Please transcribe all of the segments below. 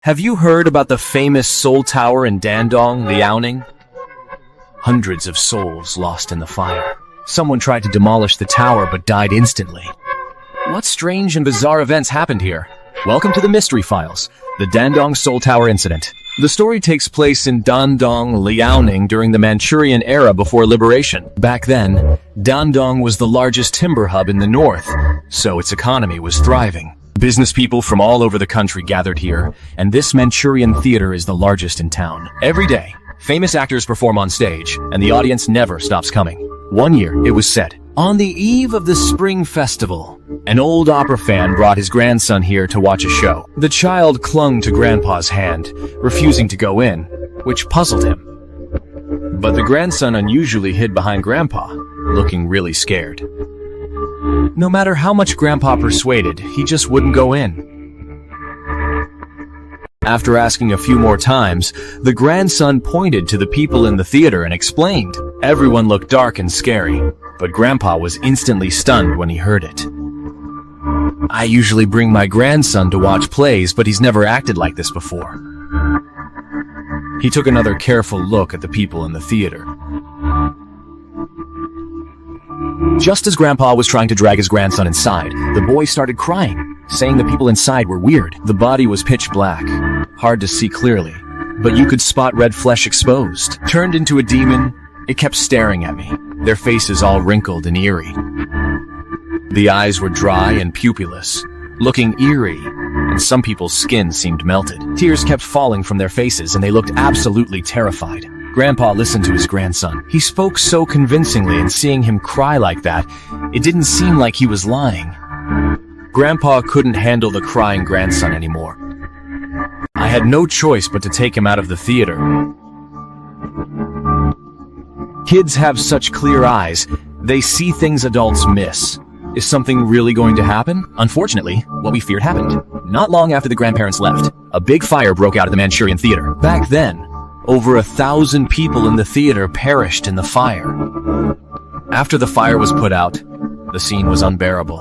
Have you heard about the famous soul tower in Dando, Liaoning? Hundreds of souls lost in the fire. Someone tried to demolish the tower but died instantly. What strange and bizarre events happened here? Welcome to the Mystery Files, the Dando Soul Tower incident. The story takes place in Dando, Liaoning during the Manchurian era before liberation. Back then, Dando was the largest timber hub in the north, so its economy was thriving. Business people from all over the country gathered here, and this Manchurian theater is the largest in town. Every day, famous actors perform on stage, and the audience never stops coming. One year, it was said, on the eve of the spring festival, an old opera fan brought his grandson here to watch a show. The child clung to Grandpa's hand, refusing to go in, which puzzled him. But the grandson unusually hid behind Grandpa, looking really scared. No matter how much Grandpa persuaded, he just wouldn't go in. After asking a few more times, the grandson pointed to the people in the theater and explained. Everyone looked dark and scary, but Grandpa was instantly stunned when he heard it. I usually bring my grandson to watch plays, but he's never acted like this before. He took another careful look at the people in the theater. Just as Grandpa was trying to drag his grandson inside, the boy started crying, saying the people inside were weird. The body was pitch black, hard to see clearly, but you could spot red flesh exposed. Turned into a demon, it kept staring at me, their faces all wrinkled and eerie. The eyes were dry and pupilless, looking eerie, and some people's skin seemed melted. Tears kept falling from their faces, and they looked absolutely terrified. Grandpa listened to his grandson. He spoke so convincingly, and seeing him cry like that, it didn't seem like he was lying. Grandpa couldn't handle the crying grandson anymore. I had no choice but to take him out of the theater. Kids have such clear eyes, they see things adults miss. Is something really going to happen? Unfortunately, what we feared happened. Not long after the grandparents left, a big fire broke out at the Manchurian theater. Back then, over 1,000 people in the theater perished in the fire. After the fire was put out, the scene was unbearable.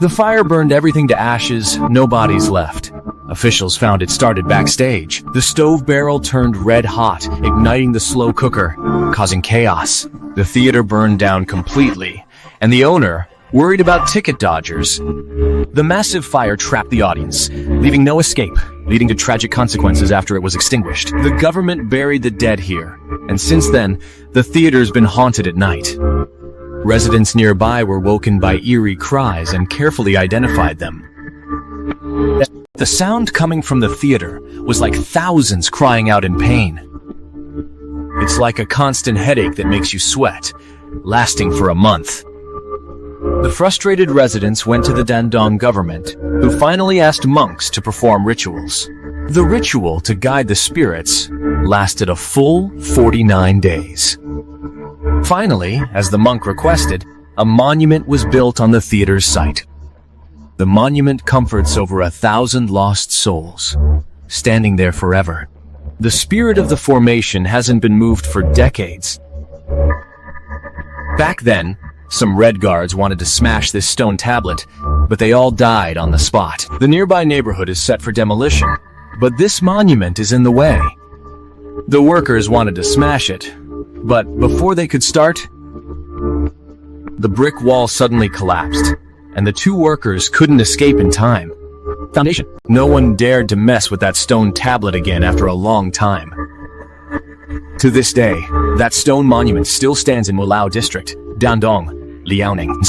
The fire burned everything to ashes, no bodies left. Officials found it started backstage. The stove barrel turned red hot, igniting the slow cooker, causing chaos. The theater burned down completely, and the owner, worried about ticket dodgers. The massive fire trapped the audience, leaving no escape, leading to tragic consequences after it was extinguished. The government buried the dead here, and since then, the theater's been haunted at night. Residents nearby were woken by eerie cries and carefully identified them. The sound coming from the theater was like thousands crying out in pain. It's like a constant headache that makes you sweat, lasting for a month. The frustrated residents went to the Dando government, who finally asked monks to perform rituals. The ritual to guide the spirits lasted a full 49 days. Finally, as the monk requested, a monument was built on the theater's site. The monument comforts over 1,000 lost souls, standing there forever. The spirit of the formation hasn't been moved for decades. Back then, some Red Guards wanted to smash this stone tablet, but they all died on the spot. The nearby neighborhood is set for demolition, but this monument is in the way. The workers wanted to smash it, but before they could start, the brick wall suddenly collapsed, and the two workers couldn't escape in time. Foundation. No one dared to mess with that stone tablet again after a long time. To this day, that stone monument still stands in Mulao district, Dando, Liaoning.